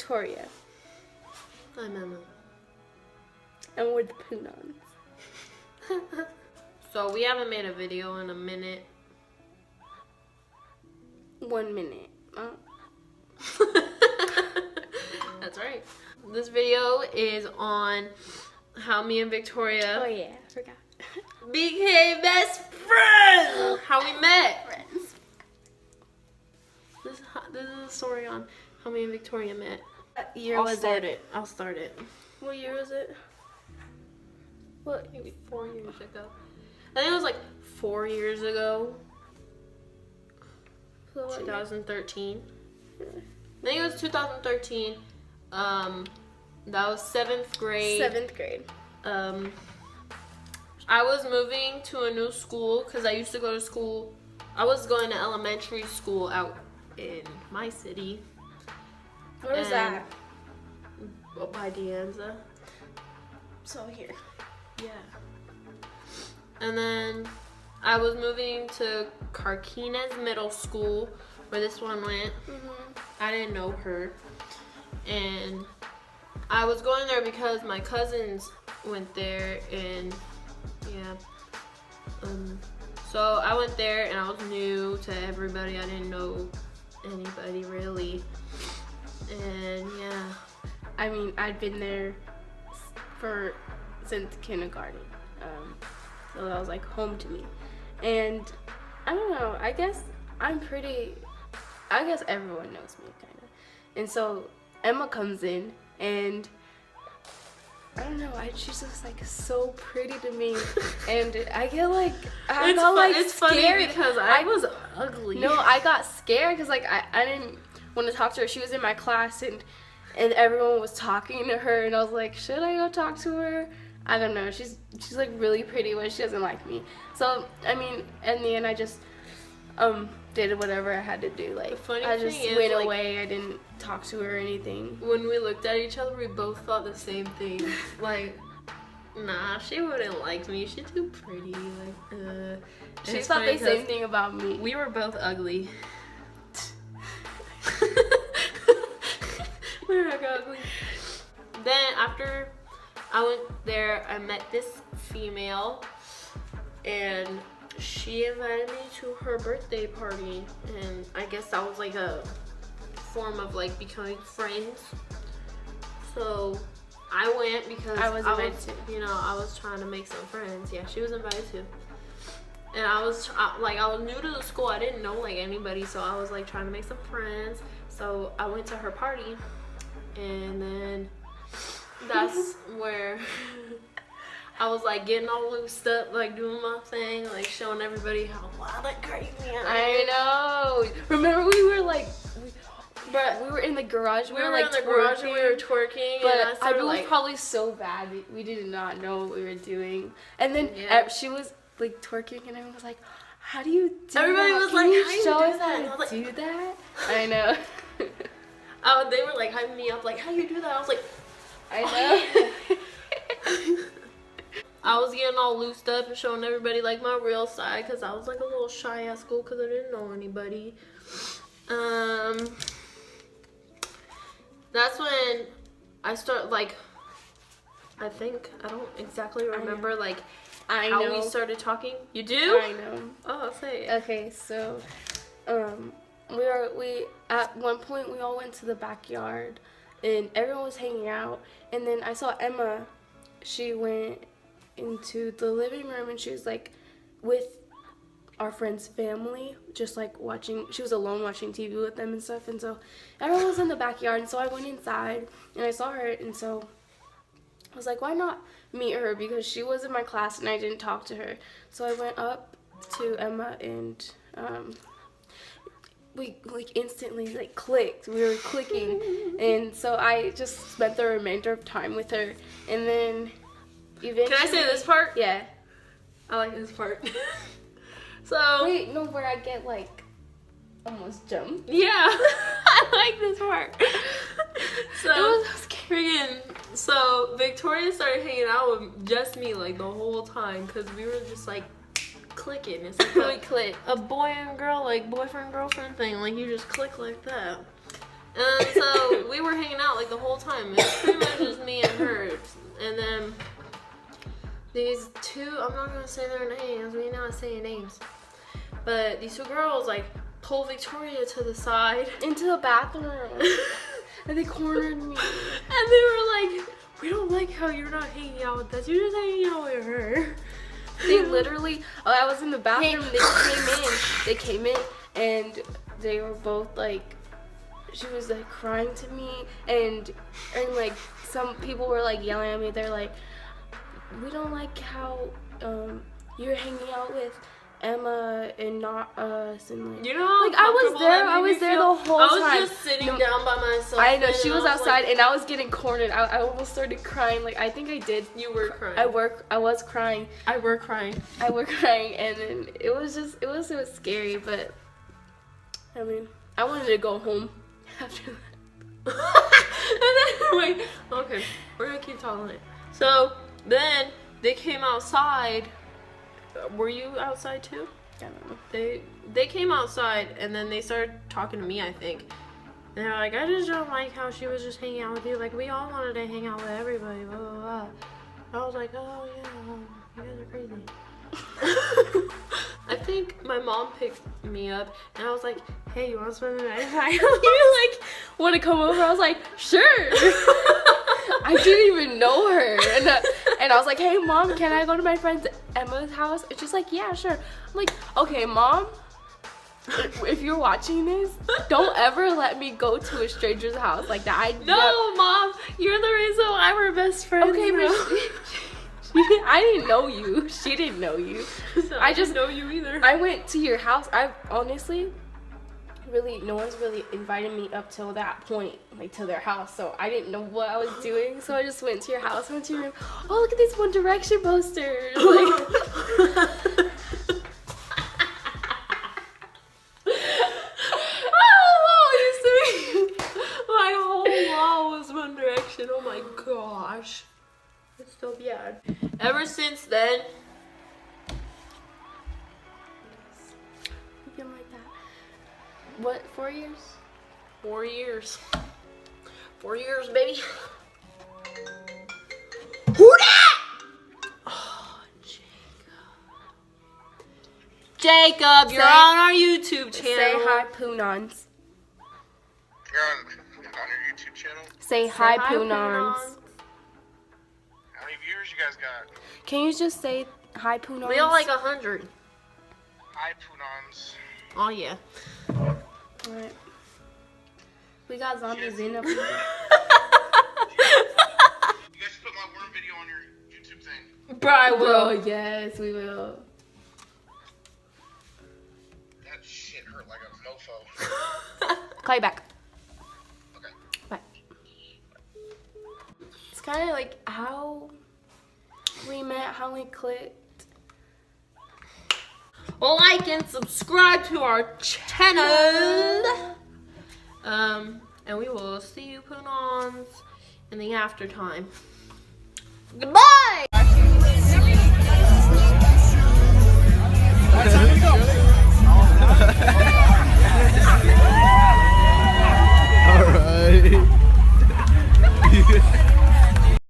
Victoria. I'm Emma. And we're the Punons. So we haven't made a video in a minute. 1 minute. That's right. This video is on how me and Victoria Oh yeah, I forgot. became best friends. How we met. Friends. This is a story on how me and Victoria met. What year I'll was start it? it. I'll start it. What year was it? What? Maybe 4 years ago. I think it was like 4 years ago. So what year? 2013. I think it was 2013. That was 7th grade. 7th grade. I was moving to a new school because I used to go to school. I was going to elementary school out in my city. Where was that? By Deanza. So here. Yeah. And then I was moving to Carquinez Middle School, where this one went. I didn't know her. And I was going there because my cousins went there, and yeah. So I went there, and I was new to everybody. I didn't know anybody really. And yeah. I mean, I'd been there since kindergarten. So that was like home to me. And I don't know, I guess everyone knows me kind of. And so Emma comes in, and I don't know, she's just like so pretty to me. And I get like, it's scared. funny because I was ugly. No, I got scared because like I didn't want to talk to her. She was in my class, and everyone was talking to her, and I was like, should I go talk to her? I don't know. She's like really pretty, but she doesn't like me. So I mean, in the end, I just did whatever I had to do. Like I just went away. I didn't talk to her or anything. When we looked at each other, we both thought the same thing. Like, nah, she wouldn't like me. She's too pretty. Like, She thought the same thing about me. We were both ugly. We were ugly. Then after I went there, I met this female, and she invited me to her birthday party, and I guess that was like a form of like becoming friends. So I went because I was trying to make some friends. Yeah, she was invited too. And I was new to the school. I didn't know like anybody, so I was like trying to make some friends. So I went to her party, and then that's where I was like getting all loosed up, like doing my thing, like showing everybody how wild and crazy I know. Remember we were like, we were in the garage. We were like in the garage and we were twerking. But I was probably so bad. We did not know what we were doing. And then she was like twerking, and everyone was like, "How do you do Everybody that? was Can like, you how do you show do us that? how to do that?" I know. They were like hyping me up, like, "How do you do that?" I was like, I know. I was getting all loosed up and showing everybody like my real side, because I was like a little shy at school because I didn't know anybody. That's when I start like, I don't exactly remember like how we started talking. You do? I know. Oh, say it. Okay, so we at one point we all went to the backyard, and everyone was hanging out, and then I saw Emma. She went into the living room, and she was like with our friend's family, just like watching. She was alone watching TV with them and stuff, and so everyone was in the backyard, and so I went inside and I saw her, and so I was like, why not meet her, because she was in my class and I didn't talk to her. So I went up to Emma, and we like instantly like clicked. We were clicking, and so I just spent the remainder of time with her, and then eventually. Can I say this part? Yeah. I like this part. So wait, no, where I get like almost jumped. Yeah, I like this part. So Victoria started hanging out with just me like the whole time, because we were just like clicking. It's like we click a boy and girl, like boyfriend girlfriend thing. Like you just click like that. And so we were hanging out like the whole time. It was pretty much just me and her. And then these two, I'm not gonna say their names. We're not saying names. But these two girls like pull Victoria to the side Into the bathroom. And they cornered me. and they were like, "We don't like how you're not hanging out with us. You're just hanging out with her." They literally, I was in the bathroom, they came in, and they were both like, she was like crying to me, and like some people were like yelling at me, they're like, we don't like how you're hanging out with Emma and not us, and like, You know how like I was there the whole time. I was just sitting down by myself. I know, and she I was outside, like, and I was getting cornered. I almost started crying. Like, I think I did. You were crying. I was crying. I were crying. I was crying, and then it was scary, but I mean, I wanted to go home after that. Wait, okay, we're gonna keep talking. So then they came outside. Were you outside too? I don't know. They came outside and then they started talking to me, I think. And they're like, I just don't like how she was just hanging out with you. Like, we all wanted to hang out with everybody, blah, blah, blah. I was like, oh, yeah, you guys are crazy. I think my mom picked me up and I was like, hey, you want to spend the night? You like want to come over? I was like, sure. I didn't even know her, and I was like, hey mom, can I go to my friend Emma's house? And she's like, yeah, sure. I'm like, okay mom, if you're watching this, don't ever let me go to a stranger's house like that. No, mom, you're the reason why we're best friends. Okay, but I didn't know you. She didn't know you. So I just didn't know you either. I went to your house. I honestly, really, no one's really invited me up till that point, like to their house. So I didn't know what I was doing. So I just went to your house, went to your room. Oh, look at these One Direction posters. Like, My whole wall was One Direction. Oh my gosh. It's so bad. Ever since then, you feel like that. What, 4 years? 4 years. 4 years, baby. Who that? Oh, Jacob, you're on our YouTube channel. Say hi, Poonons. You're on your YouTube channel? Say hi, Poonons. How many viewers you guys got? Can you just say hi, Poonons? We got like 100. Hi, Poonons. Oh, yeah. Alright. We got zombies in up here. You guys put my worm video on your YouTube thing. Bro, I Bro, yes, we will. That shit hurt like a mofo. Call you back. Okay. Bye. It's kind of like how we met, how we clicked. Like and subscribe to our channel. And we will see you Poonons in the after time. Goodbye!